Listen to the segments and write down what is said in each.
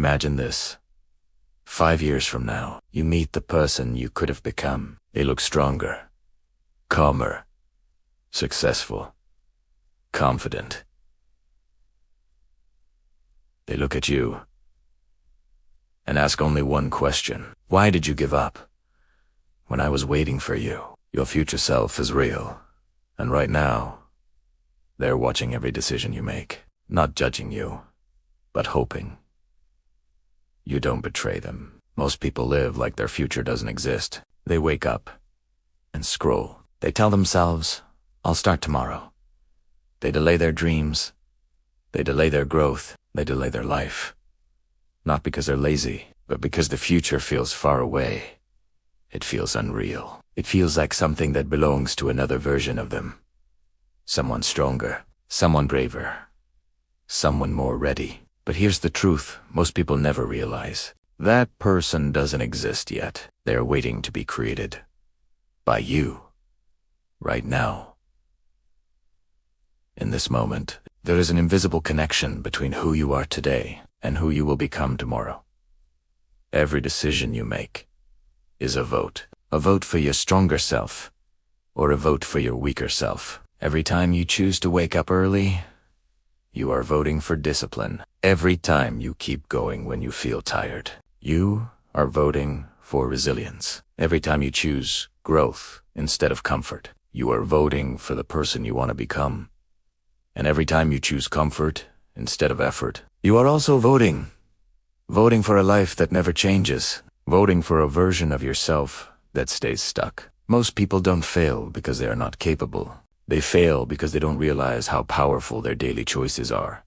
Imagine this. 5 years from now, you meet the person you could have become. They look stronger, calmer, successful, confident. They look at you and ask only one question. Why did you give up? When I was waiting for you. Your future self is real. And right now, they're watching every decision you make. Not judging you, but hoping you don't betray them. Most people live like their future doesn't exist. They wake up and scroll. They tell themselves, I'll start tomorrow. They delay their dreams. They delay their growth. They delay their life. Not because they're lazy, but because the future feels far away. It feels unreal. It feels like something that belongs to another version of them. Someone stronger, someone braver, someone more ready. But here's the truth most people never realize. That person doesn't exist yet. They're waiting to be created. By you. Right now. In this moment, there is an invisible connection between who you are today and who you will become tomorrow. Every decision you make is a vote. A vote for your stronger self, or a vote for your weaker self. Every time you choose to wake up early, you are voting for discipline. Every time you keep going when you feel tired, you are voting for resilience. Every time you choose growth instead of comfort, you are voting for the person you want to become. And every time you choose comfort instead of effort, you are also voting. Voting for a life that never changes. Voting for a version of yourself that stays stuck. Most people don't fail because they are not capable. They fail because they don't realize how powerful their daily choices are.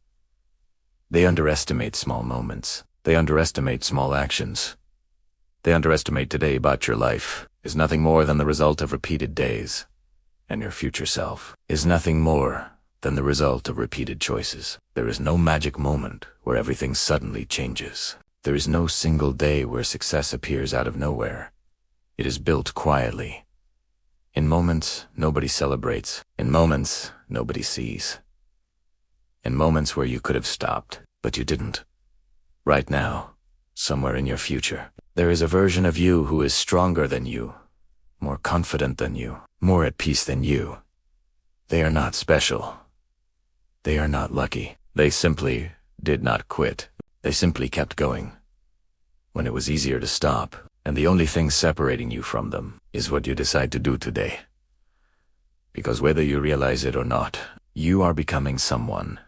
They underestimate small moments. They underestimate small actions. They underestimate today about your life is nothing more than the result of repeated days. And your future self is nothing more than the result of repeated choices. There is no magic moment where everything suddenly changes. There is no single day where success appears out of nowhere. It is built quietly. In moments, nobody celebrates. In moments, nobody sees. In moments where you could have stopped, but you didn't. Right now, somewhere in your future, there is a version of you who is stronger than you, more confident than you, more at peace than you. They are not special. They are not lucky. They simply did not quit. They simply kept going when it was easier to stop, and the only thing separating you from them is what you decide to do today. Because whether you realize it or not, you are becoming someone.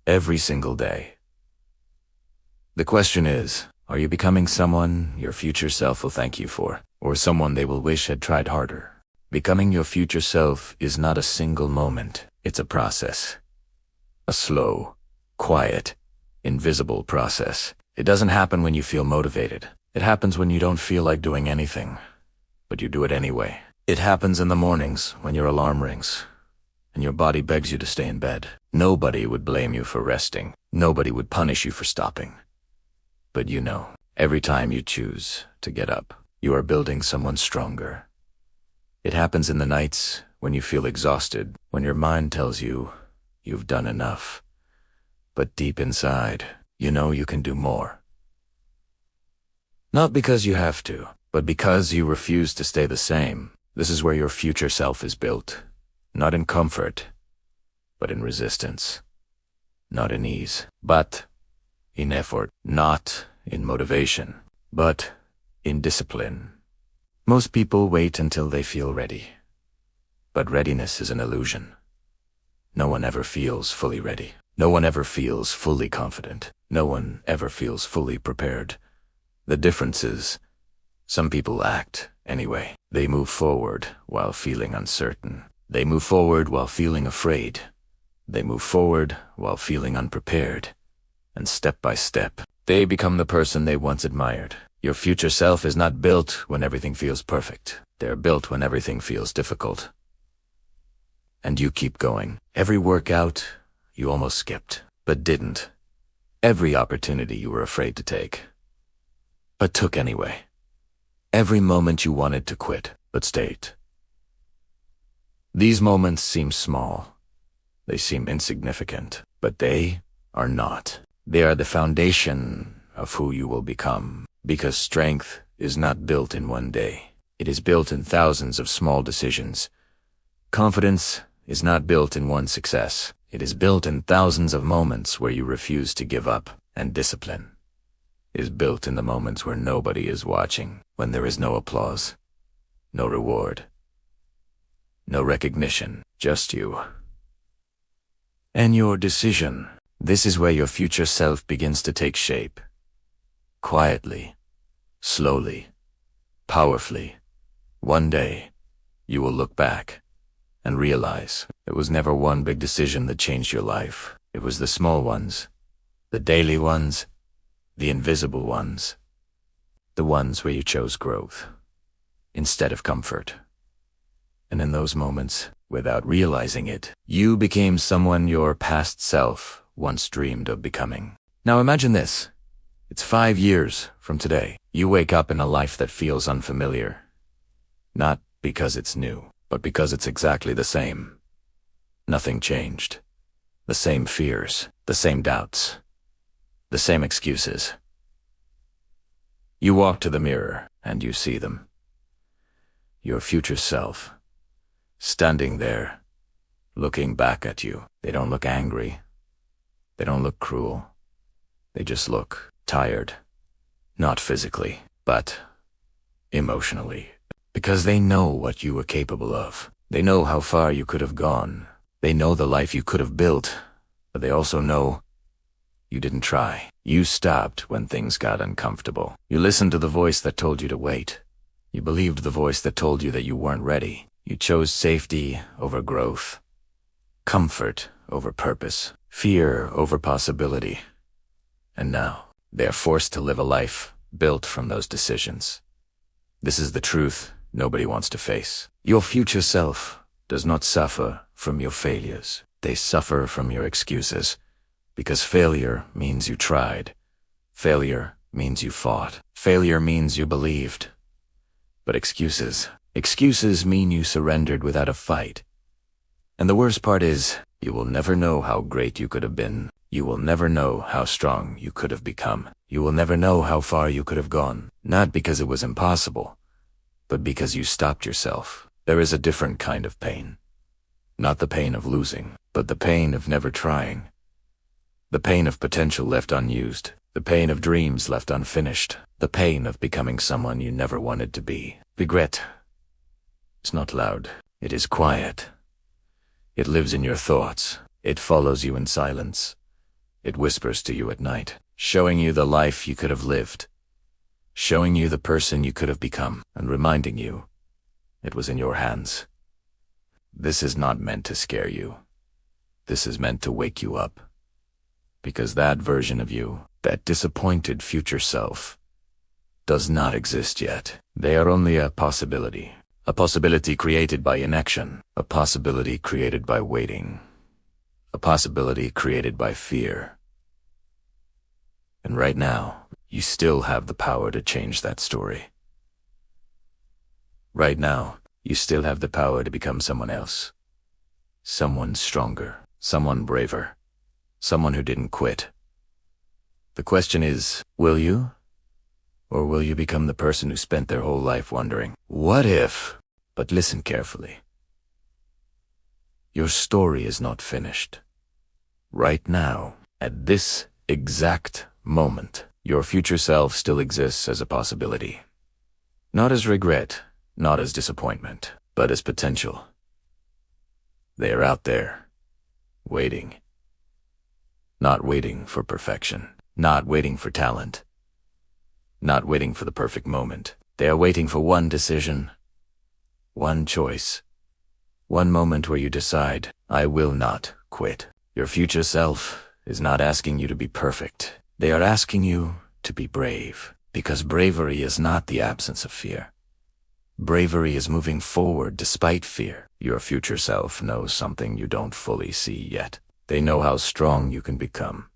Every single day. The question is, are you becoming someone your future self will thank you for, or someone they will wish had tried harder? Becoming your future self is not a single moment. It's a process. A slow, quiet, invisible process. It doesn't happen when you feel motivated. It happens when you don't feel like doing anything, but you do it anyway. It happens in the mornings when your alarm rings and your body begs you to stay in bed. Nobody would blame you for resting. Nobody would punish you for stopping. But you know, every time you choose to get up, you are building someone stronger. It happens in the nights when you feel exhausted, when your mind tells you you've done enough. But deep inside, you know you can do more. Not because you have to, but because you refuse to stay the same. This is where your future self is built. Not in comfort, but in resistance. Not in ease, but in effort. Not in motivation, but in discipline. Most people wait until they feel ready. But readiness is an illusion. No one ever feels fully ready. No one ever feels fully confident. No one ever feels fully prepared. The difference is, some people act anyway. They move forward while feeling uncertain. They move forward while feeling afraid. They move forward while feeling unprepared. And step by step, they become the person they once admired. Your future self is not built when everything feels perfect. They're built when everything feels difficult. And you keep going. Every workout you almost skipped, but didn't. Every opportunity you were afraid to take, but took anyway. Every moment you wanted to quit, but stayed. These moments seem small. They seem insignificant, but they are not. They are the foundation of who you will become. Because strength is not built in one day. It is built in thousands of small decisions. Confidence is not built in one success. It is built in thousands of moments where you refuse to give up. And discipline is built in the moments where nobody is watching, when there is no applause, no reward, no recognition, just you and your decision. This is where your future self begins to take shape. Quietly, slowly, powerfully. One day, you will look back and realize it was never one big decision that changed your life. It was the small ones, the daily ones, the invisible ones, the ones where you chose growth instead of comfort. And in those moments, without realizing it, you became someone your past self once dreamed of becoming. Now imagine this. It's 5 years from today. You wake up in a life that feels unfamiliar. Not because it's new, but because it's exactly the same. Nothing changed. The same fears, the same doubts, the same excuses. You walk to the mirror and you see them. Your future self, standing there, looking back at you. They don't look angry. They don't look cruel. They just look tired. Not physically, but emotionally. Because they know what you were capable of. They know how far you could have gone. They know the life you could have built. But they also know you didn't try. You stopped when things got uncomfortable. You listened to the voice that told you to wait. You believed the voice that told you that you weren't ready. You chose safety over growth, comfort over purpose, fear over possibility. And now, they are forced to live a life built from those decisions. This is the truth nobody wants to face. Your future self does not suffer from your failures. They suffer from your excuses. Because failure means you tried. Failure means you fought. Failure means you believed. But excuses mean you surrendered without a fight. And the worst part is, you will never know how great you could have been. You will never know how strong you could have become. You will never know how far you could have gone. Not because it was impossible, but because you stopped yourself. There is a different kind of pain. Not the pain of losing, but the pain of never trying. The pain of potential left unused. The pain of dreams left unfinished. The pain of becoming someone you never wanted to be. Regret. It's not loud. It is quiet. It lives in your thoughts. It follows you in silence. It whispers to you at night, showing you the life you could have lived, showing you the person you could have become, and reminding you it was in your hands. This is not meant to scare you. This is meant to wake you up. Because that version of you, that disappointed future self, does not exist yet. They are only a possibility created by inaction, a possibility created by waiting, a possibility created by fear. And right now, you still have the power to change that story. Right now, you still have the power to become someone else. Someone stronger, someone braver, someone who didn't quit. The question is, will you? Or will you become the person who spent their whole life wondering, what if? But listen carefully. Your story is not finished. Right now, at this exact moment, your future self still exists as a possibility. Not as regret, not as disappointment, but as potential. They are out there, waiting. Not waiting for perfection, not waiting for talent, not waiting for the perfect moment. They are waiting for one decision, one choice, one moment where you decide, I will not quit. Your future self is not asking you to be perfect. They are asking you to be brave, because bravery is not the absence of fear. Bravery is moving forward despite fear. Your future self knows something you don't fully see yet. They know how strong you can become.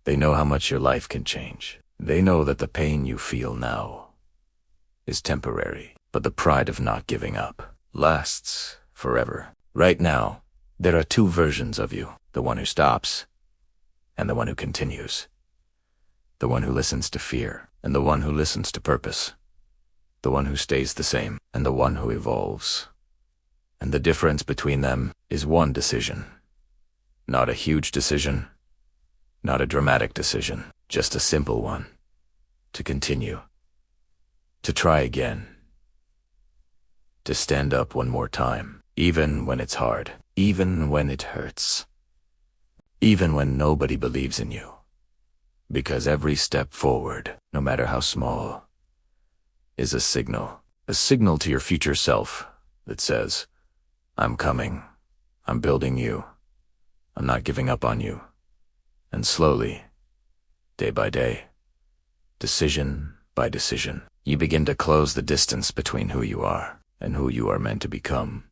They know how much your life can change. They know that the pain you feel now is temporary, but the pride of not giving up lasts forever. Right now, there are two versions of you, the one who stops and the one who continues. The one who listens to fear, and the one who listens to purpose. The one who stays the same, and the one who evolves. And the difference between them is one decision. Not a huge decision, not a dramatic decision, just a simple one. To continue. To try again. To stand up one more time, even when it's hard, even when it hurts. Even when nobody believes in you. Because every step forward, no matter how small, is a signal to your future self that says, I'm coming, I'm building you, I'm not giving up on you. And slowly, day by day, decision by decision, you begin to close the distance between who you are and who you are meant to become.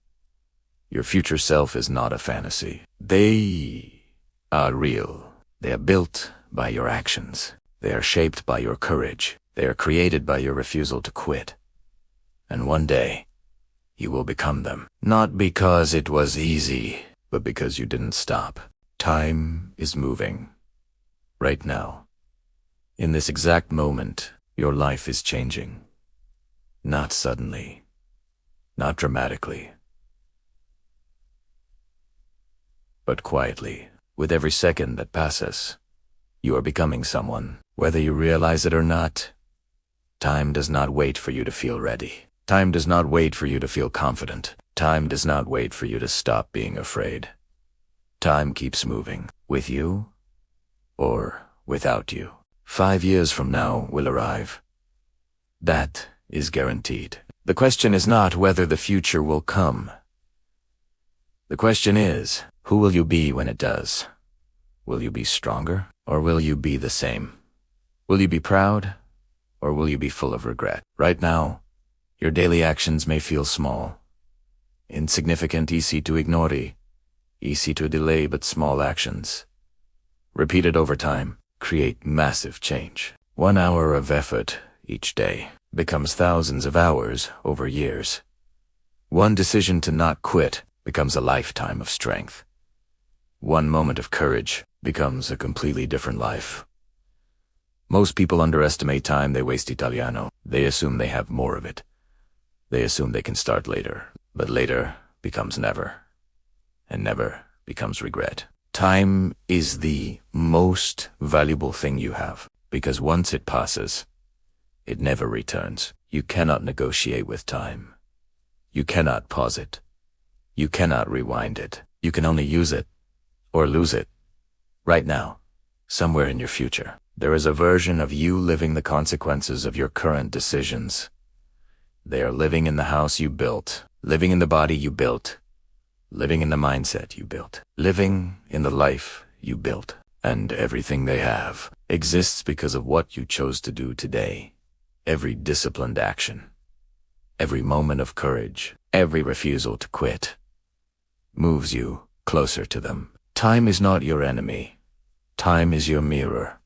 Your future self is not a fantasy. They are real. They are built by your actions. They are shaped by your courage. They are created by your refusal to quit. And one day, you will become them. Not because it was easy, but because you didn't stop. Time is moving. Right now. In this exact moment, your life is changing. Not suddenly. Not dramatically. But quietly, with every second that passes, you are becoming someone, whether you realize it or not. Time does not wait for you to feel ready. Time does not wait for you to feel confident. Time does not wait for you to stop being afraid. Time keeps moving, with you or without you. 5 years from now will arrive. That is guaranteed. The question is not whether the future will come. The question is, who will you be when it does? Will you be stronger, or will you be the same? Will you be proud, or will you be full of regret? Right now, your daily actions may feel small, insignificant, easy to ignore, easy to delay, but small actions, repeated over time, create massive change. 1 hour of effort each day becomes thousands of hours over years. One decision to not quit becomes a lifetime of strength. One moment of courage becomes a completely different life. Most people underestimate time they waste. Italiano. They assume they have more of it. They assume they can start later, but later becomes never, and never becomes regret. Time is the most valuable thing you have, because once it passes, it never returns. You cannot negotiate with time. You cannot pause it. You cannot rewind it. You can only use it, or lose it. Right now, somewhere in your future, there is a version of you living the consequences of your current decisions. They are living in the house you built, living in the body you built, living in the mindset you built, living in the life you built. And everything they have exists because of what you chose to do today. Every disciplined action, every moment of courage, every refusal to quit, moves you closer to them. Time is not your enemy. Time is your mirror.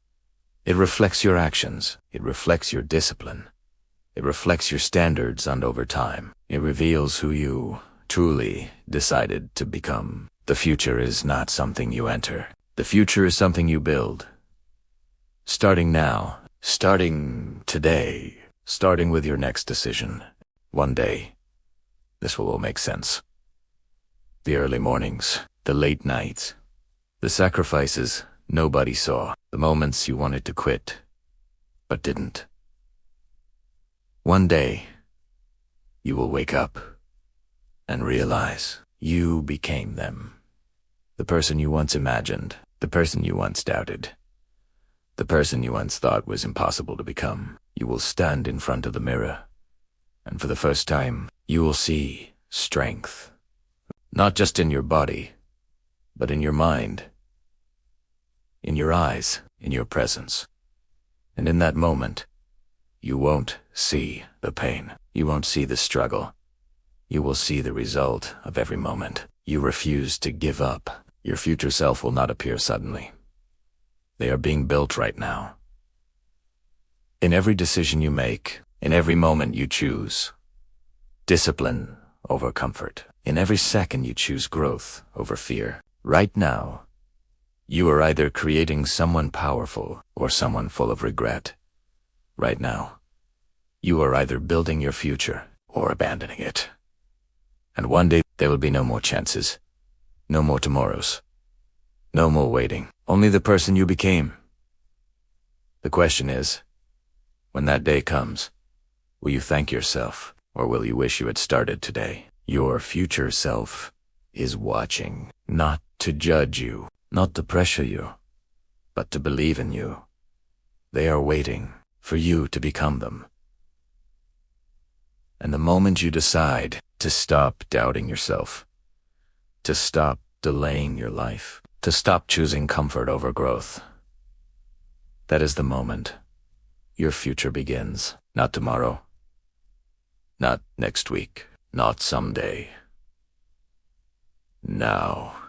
It reflects your actions. It reflects your discipline. It reflects your standards, and over time, it reveals who you truly decided to become. The future is not something you enter. The future is something you build. Starting now, starting today, starting with your next decision. One day, this will all make sense. The early mornings, the late nights, the sacrifices nobody saw, the moments you wanted to quit, but didn't. One day, you will wake up and realize you became them. The person you once imagined, the person you once doubted, the person you once thought was impossible to become. You will stand in front of the mirror, and for the first time, you will see strength. Not just in your body, but in your mind, in your eyes, in your presence. And in that moment, you won't see the pain. You won't see the struggle. You will see the result of every moment. You refuse to give up. Your future self will not appear suddenly. They are being built right now. In every decision you make, in every moment you choose discipline over comfort. In every second you choose growth over fear. Right now, You are either creating someone powerful or someone full of regret. Right now, you are either building your future or abandoning it. And one day, there will be no more chances, no more tomorrows, no more waiting, only the person you became. The question is, when that day comes, will you thank yourself, or will you wish you had started today? Your future self is watching, not to judge you, not to pressure you, but to believe in you. They are waiting for you to become them. And the moment you decide to stop doubting yourself, to stop delaying your life, to stop choosing comfort over growth, that is the moment your future begins. Not tomorrow, not next week, not someday. Now.